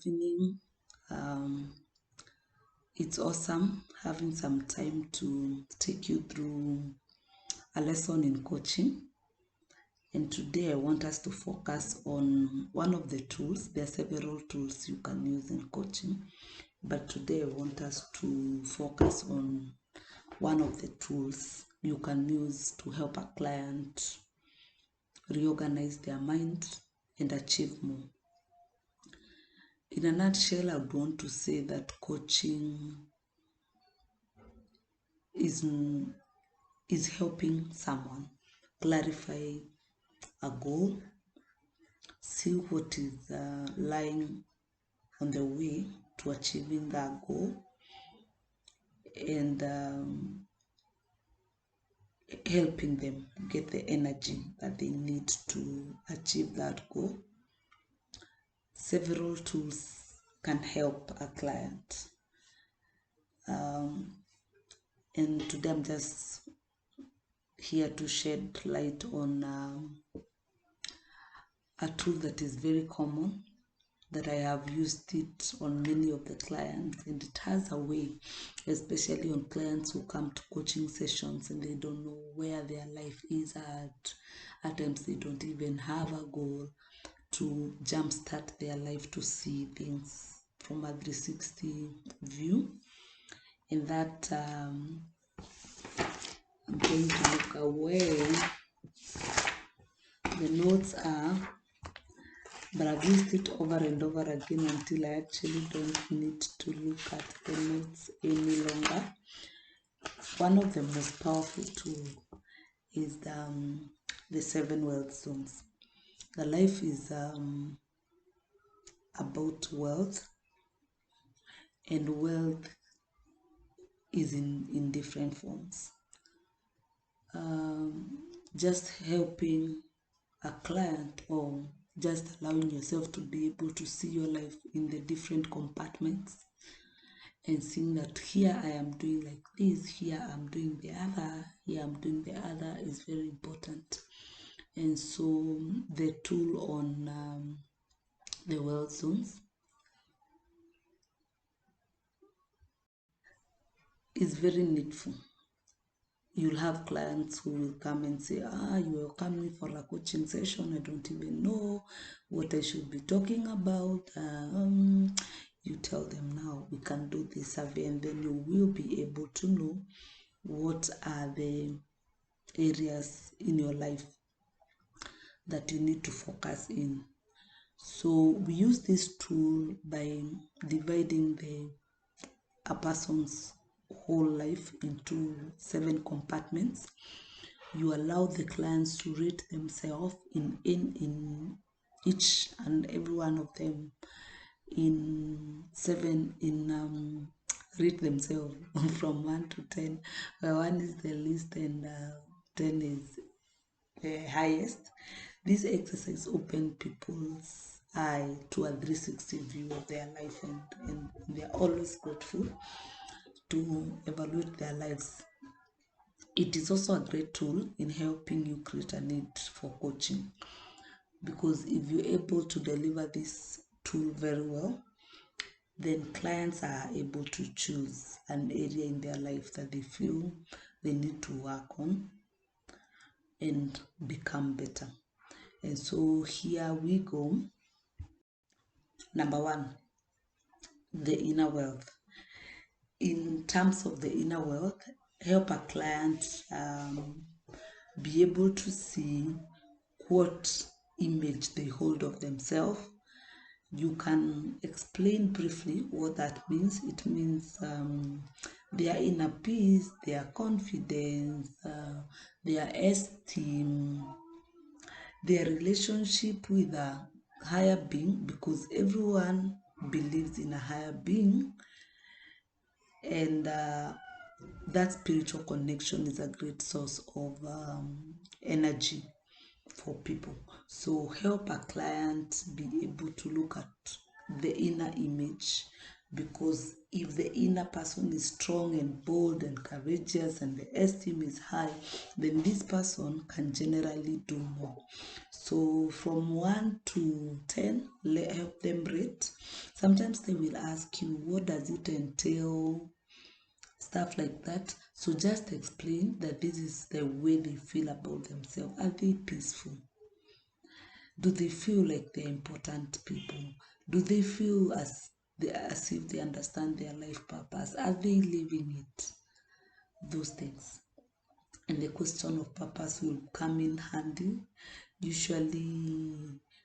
evening. It's awesome having some time to take you through a lesson in coaching. And today I want us to focus on one of the tools. There are several tools you can use in coaching, but today I want us to focus on one of the tools you can use to help a client reorganize their mind and achieve more. In a nutshell, I would want to say that coaching is helping someone clarify a goal, see what is lying on the way to achieving that goal, and helping them get the energy that they need to achieve that goal. Several tools can help a client. And today I'm just here to shed light on a tool that is very common, that I have used it on many of the clients, and it has a way, especially on clients who come to coaching sessions and they don't know where their life is at. At times they don't even have a goal, to jumpstart their life to see things from a 360 view. In that I'm going to look away. The notes are, but I've used it over and over again until I actually don't need to look at the notes any longer. One of the most powerful tools is the 7 wealth zones. The life is about wealth, and wealth is in different forms. Just helping a client, or just allowing yourself to be able to see your life in the different compartments and seeing that here I am doing like this, here I'm doing the other, here I'm doing the other is very important. And so the tool on the wealth zones is very needful. You'll have clients who will come and say, you are coming for a coaching session, I don't even know what I should be talking about. You tell them, now we can do this survey, and then you will be able to know what are the areas in your life that you need to focus in. So we use this tool by dividing a person's whole life into 7 compartments. You allow the clients to rate themselves in each and every one of them in 7 rate themselves from 1 to 10, where 1 is the least and 10 is the highest. This exercise opens people's eye to a 360 view of their life, and they're always grateful to evaluate their lives. It is also a great tool in helping you create a need for coaching, because if you're able to deliver this tool very well, then clients are able to choose an area in their life that they feel they need to work on and become better. And so here we go. Number 1, the inner wealth. In terms of the inner wealth, help a client be able to see what image they hold of themselves. You can explain briefly what that means. It means their inner peace, their confidence, their esteem, their relationship with a higher being, because everyone believes in a higher being, and that spiritual connection is a great source of energy for people. So help a client be able to look at the inner image, because if the inner person is strong and bold and courageous and the esteem is high, then this person can generally do more. So from 1 to 10, help them rate. Sometimes they will ask you, what does it entail? Stuff like that. So just explain that this is the way they feel about themselves. Are they peaceful? Do they feel like they're important people? Do they feel as if they understand their life purpose? Are they living it? Those things. And the question of purpose will come in handy. Usually,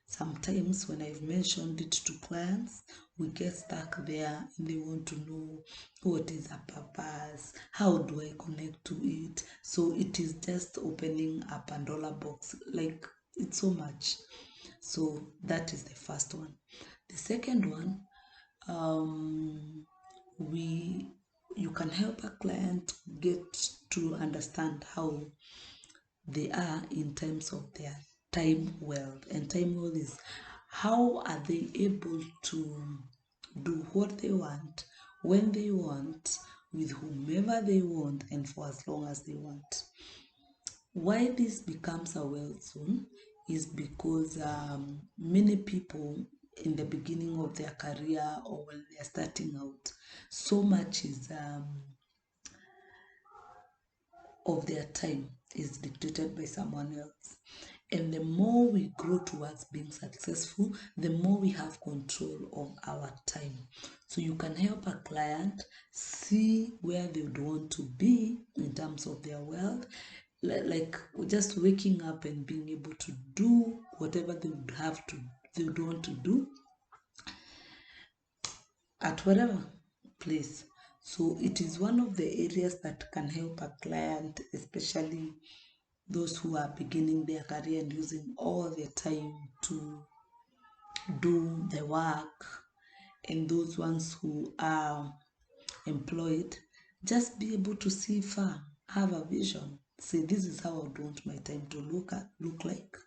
sometimes when I've mentioned it to clients, we get stuck there and they want to know what is a purpose, how do I connect to it. So it is just opening a Pandora box, like it's so much. So that is the first one. The second one, you can help a client get to understand how they are in terms of their time wealth. And time wealth is how are they able to do what they want, when they want, with whomever they want, and for as long as they want. Why this becomes a wealth zone is because many people in the beginning of their career or when they are starting out, so much is of their time is dictated by someone else. And the more we grow towards being successful, the more we have control of our time. So you can help a client see where they would want to be in terms of their wealth, like just waking up and being able to do whatever they would want to do at whatever place. So it is one of the areas that can help a client, especially those who are beginning their career and using all their time to do the work, and those ones who are employed, just be able to see far, have a vision, say this is how I would want my time to look like,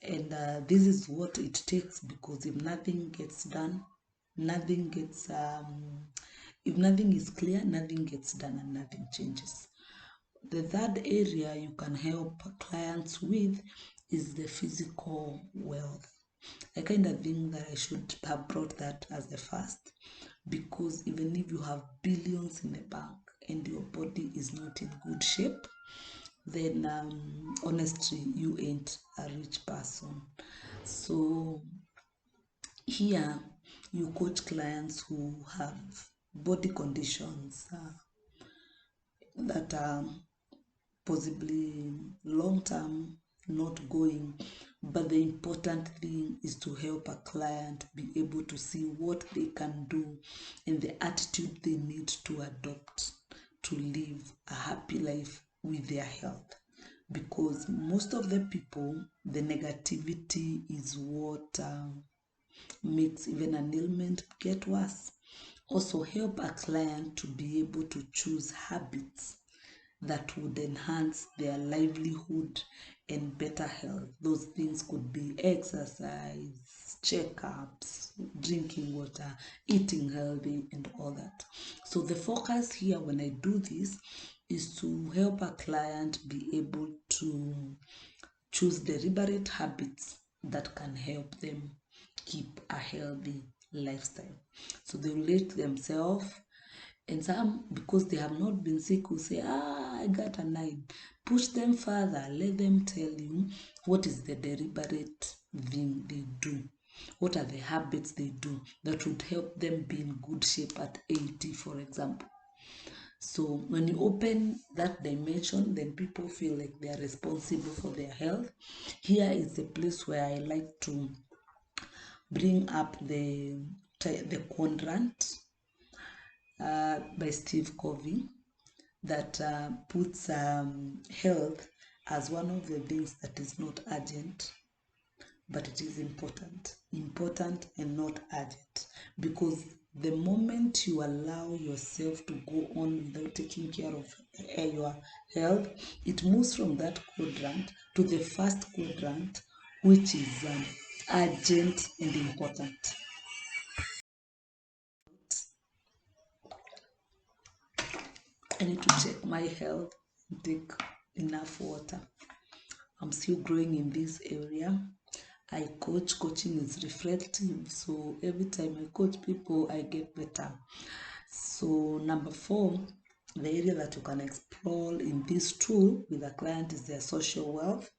and this is what it takes, because if nothing gets done, nothing gets if nothing is clear, nothing gets done and nothing changes. The third area you can help clients with is the physical wealth. I kind of think that I should have brought that as the first, because even if you have billions in the bank and your body is not in good shape, then honestly, you ain't a rich person. So here, you coach clients who have body conditions that are possibly long term not going, but the important thing is to help a client be able to see what they can do and the attitude they need to adopt to live a happy life with their health. Because most of the people, the negativity is what makes even an ailment get worse. Also help a client to be able to choose habits that would enhance their livelihood and better health. Those things could be exercise, checkups, drinking water, eating healthy, and all that. So the focus here when I do this is to help a client be able to choose deliberate habits that can help them keep a healthy lifestyle. So they relate themselves, and some, because they have not been sick, will say, I got a 9. Push them further. Let them tell you what is the deliberate thing they do. What are the habits they do that would help them be in good shape at 80, for example. So when you open that dimension, then people feel like they are responsible for their health. Here is the place where I like to bring up the quadrant by Steve Covey that puts health as one of the things that is not urgent, but it is important and not urgent. Because the moment you allow yourself to go on without taking care of your health, it moves from that quadrant to the first quadrant, which is urgent and important. I need to check my health and take enough water. I'm still growing in this area. I coach. Coaching is reflective. So every time I coach people, I get better. So number 4, the area that you can explore in this tool with a client is their social wealth.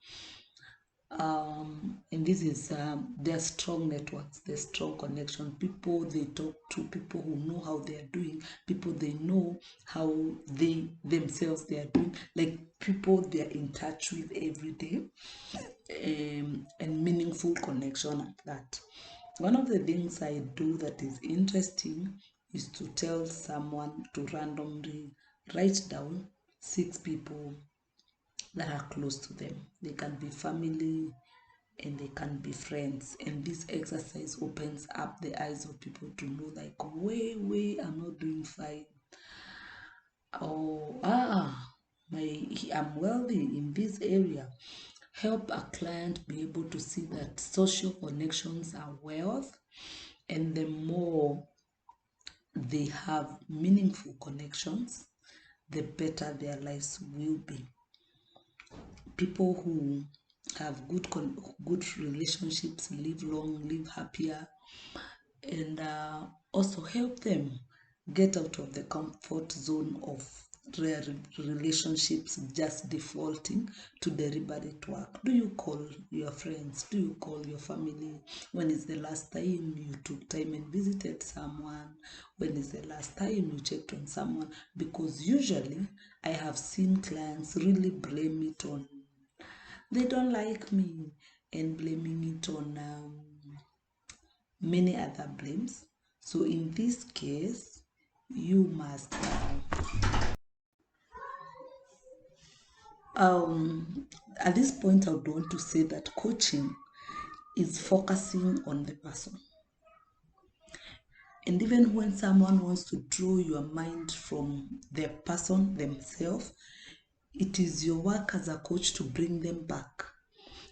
And this is their strong networks, their strong connection, people they talk to, people who know how they are doing, people they know how they themselves they are doing, like people they are in touch with every day, and meaningful connection at that. One of the things I do that is interesting is to tell someone to randomly write down 6 people that are close to them. They can be family and they can be friends. And this exercise opens up the eyes of people to know, like, wait, I'm not doing fine. Oh, I'm wealthy in this area. Help a client be able to see that social connections are wealth, and the more they have meaningful connections, the better their lives will be. People who have good relationships live long, live happier, and also help them get out of the comfort zone of their relationships just defaulting to deliberate work. Do you call your friends? Do you call your family? When is the last time you took time and visited someone? When is the last time you checked on someone? Because usually I have seen clients really blame it on they don't like me, and blaming it on many other blames. So in this case, you must at this point I would want to say that coaching is focusing on the person. And even when someone wants to draw your mind from the person themselves, it is your work as a coach to bring them back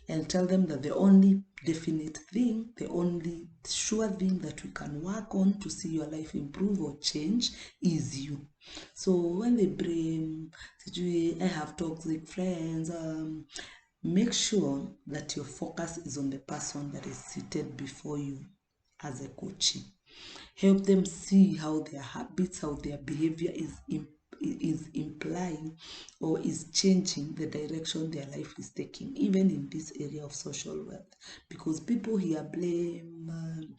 and tell them that the only definite thing, the only sure thing that we can work on to see your life improve or change is you. So when they bring, I have toxic friends, make sure that your focus is on the person that is seated before you as a coach. Help them see how their habits, how their behavior is implying or is changing the direction their life is taking, even in this area of social wealth, because people here blame,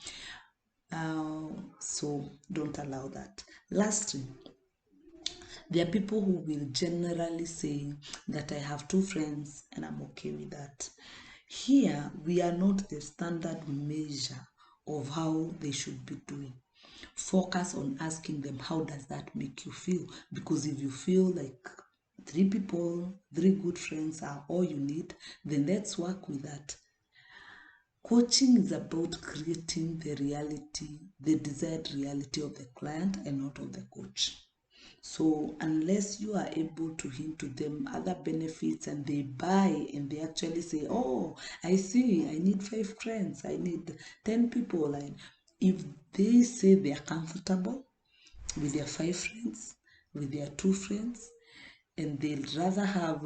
so don't allow that. Lastly, there are people who will generally say that I have 2 friends and I'm okay with that. Here, we are not the standard measure of how they should be doing. Focus on asking them, how does that make you feel? Because if you feel like 3 people, 3 good friends are all you need, then let's work with that. Coaching is about creating the reality, the desired reality of the client and not of the coach. So unless you are able to hint to them other benefits and they buy and they actually say, oh, I see, I need 5 friends, I need 10 people. And if they say they are comfortable with their 5 friends, with their 2 friends, and they'd rather have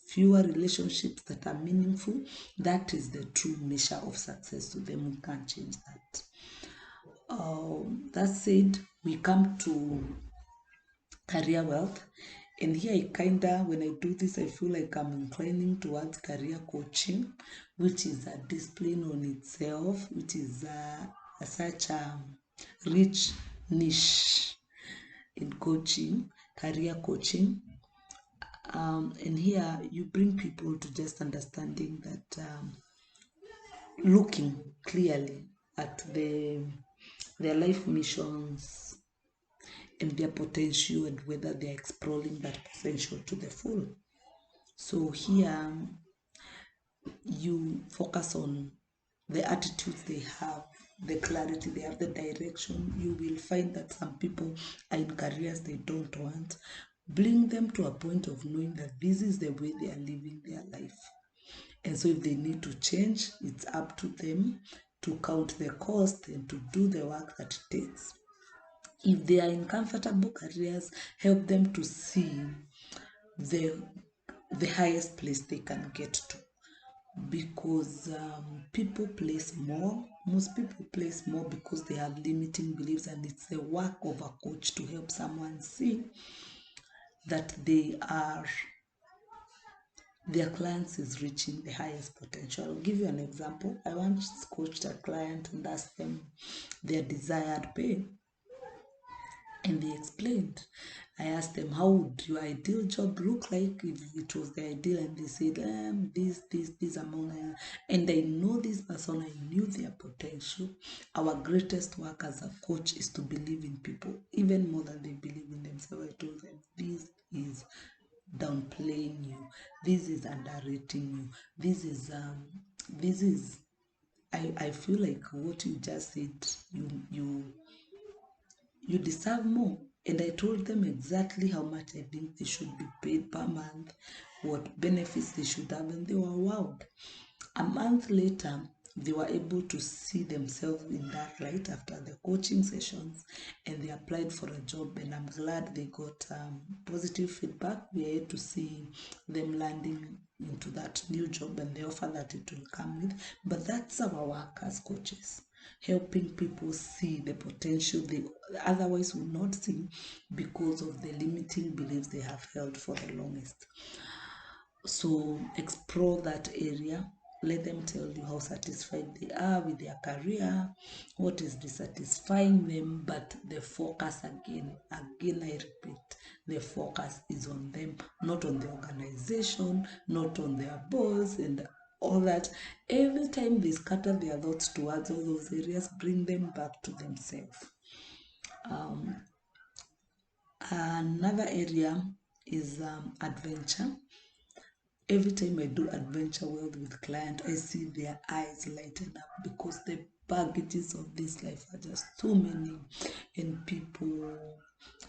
fewer relationships that are meaningful, that is the true measure of success to them. We can't change that. That said, we come to career wealth, and here when I do this, I feel like I'm inclining towards career coaching, which is a discipline on itself, which is such a rich niche in coaching, career coaching. And here you bring people to just understanding that looking clearly at their life missions and their potential and whether they're exploring that potential to the full. So here you focus on the attitudes they have, the clarity they have, the direction. You will find that some people are in careers they don't want. Bring them to a point of knowing that this is the way they are living their life. And so if they need to change, it's up to them to count the cost and to do the work that it takes. If they are in comfortable careers, help them to see the highest place they can get to. because most people place more because they have limiting beliefs, and it's the work of a coach to help someone see that their clients is reaching the highest potential. I'll give you an example. I once coached a client and asked them their desired pay, and they explained. I asked them, how would your ideal job look like if it was the ideal? And they said, this amount. And I know this person, I knew their potential. Our greatest work as a coach is to believe in people, even more than they believe in themselves. I told them, this is downplaying you. This is underrating you. This is, I feel like what you just said, you deserve more. And I told them exactly how much I think they should be paid per month, what benefits they should have, and they were wowed. A month later, they were able to see themselves in that light after the coaching sessions, and they applied for a job, and I'm glad they got positive feedback. We are able to see them landing into that new job and the offer that it will come with. But that's our work as coaches, helping people see the potential they otherwise would not see because of the limiting beliefs they have held for the longest. So explore that area. Let them tell you how satisfied they are with their career, what is dissatisfying them, but the focus again I repeat, the focus is on them, not on the organization, not on their boss and all that. Every time they scatter their thoughts towards all those areas, bring them back to themselves. Another area is adventure. Every time I do adventure wealth with client, I see their eyes lighten up because the baggages of this life are just too many, and people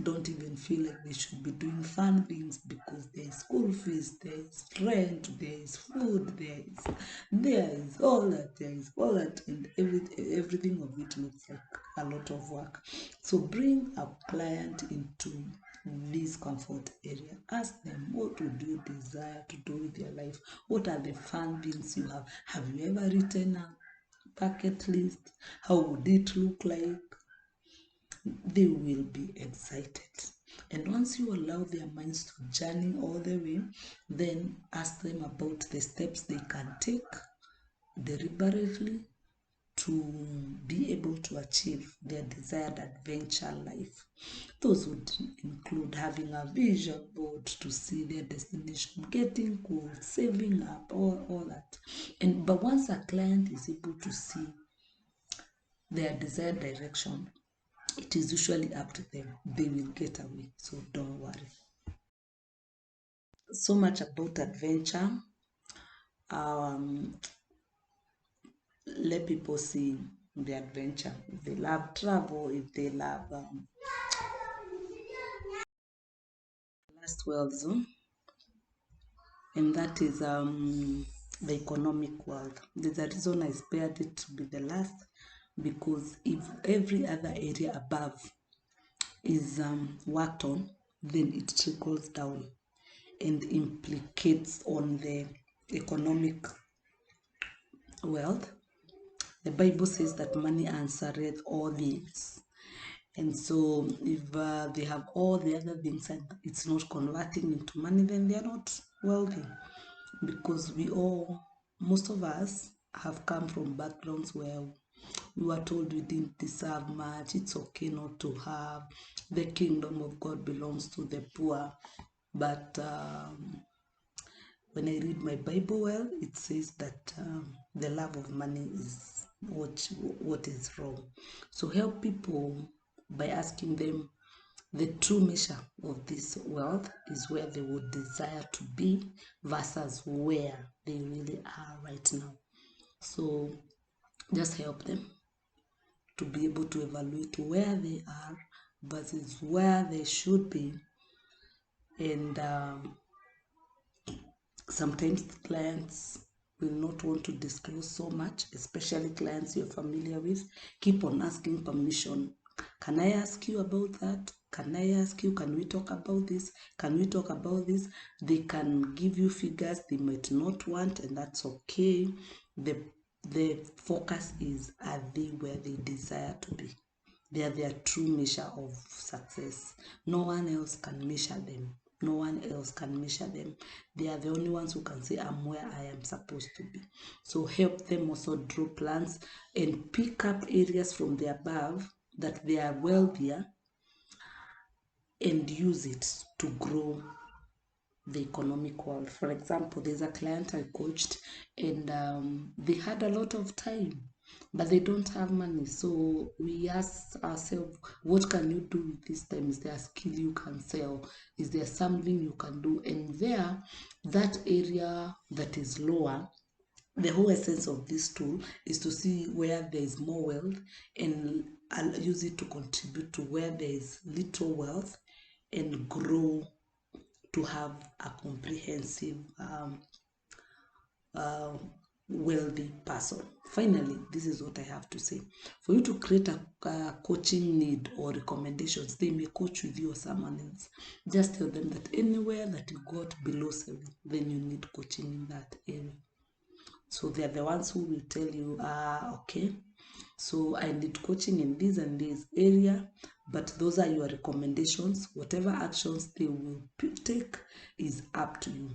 don't even feel like they should be doing fun things because there is school fees, there is rent, there is food, there is all that, and everything of it looks like a lot of work. So bring a client into this comfort area. Ask them, what would you desire to do with your life? What are the fun things you have? Have you ever written a bucket list? How would it look like? They will be excited. And once you allow their minds to journey all the way, then ask them about the steps they can take deliberately to be able to achieve their desired adventure life. Those would include having a vision board to see their destination, getting quotes, saving up, all that. But once a client is able to see their desired direction, it is usually up to them. They will get away, so don't worry. So much about adventure. Let people see the adventure. If they love travel, if they love last world zone, and that is the economic world. There's a reason I spared it to be the last, because if every other area above is worked on, then it trickles down and implicates on the economic wealth. The Bible says that money answereth all things. And so if they have all the other things and it's not converting into money, then they are not wealthy. Because most of us have come from backgrounds where we were told we didn't deserve much. It's okay not to have. The kingdom of God belongs to the poor. But when I read my Bible well, it says that the love of money is what is wrong. So help people by asking them the true measure of this wealth is where they would desire to be versus where they really are right now. So just help them to be able to evaluate where they are versus where they should be. And sometimes clients will not want to disclose so much, especially clients you're familiar with. Keep on asking permission. Can I ask you about that? can I ask you, can we talk about this? Can we talk about this? They can give you figures they might not want, and that's okay. The focus is, are they where they desire to be? They are their true measure of success. No one else can measure them. No one else can measure them. They are the only ones who can say, I'm where I am supposed to be. So help them also draw plans and pick up areas from the above that they are wealthier and use it to grow the economic world. For example, there's a client I coached, and they had a lot of time, but they don't have money. So we asked ourselves, what can you do with this time? Is there a skill you can sell? Is there something you can do? And there, that area that is lower, the whole essence of this tool is to see where there is more wealth, and I'll use it to contribute to where there is little wealth, and grow to have a comprehensive wealthy person. Finally, this is what I have to say. For you to create a coaching need or recommendations, they may coach with you or someone else. Just tell them that anywhere that you got below 7, then you need coaching in that area. So they are the ones who will tell you, okay, so I need coaching in this and this area, but those are your recommendations. Whatever actions they will take is up to you.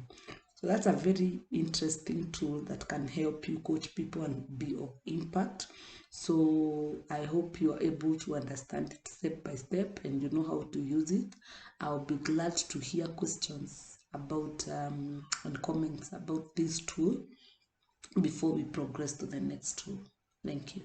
So that's a very interesting tool that can help you coach people and be of impact. So I hope you are able to understand it step by step and you know how to use it. I'll be glad to hear questions about and comments about this tool before we progress to the next tool. Thank you.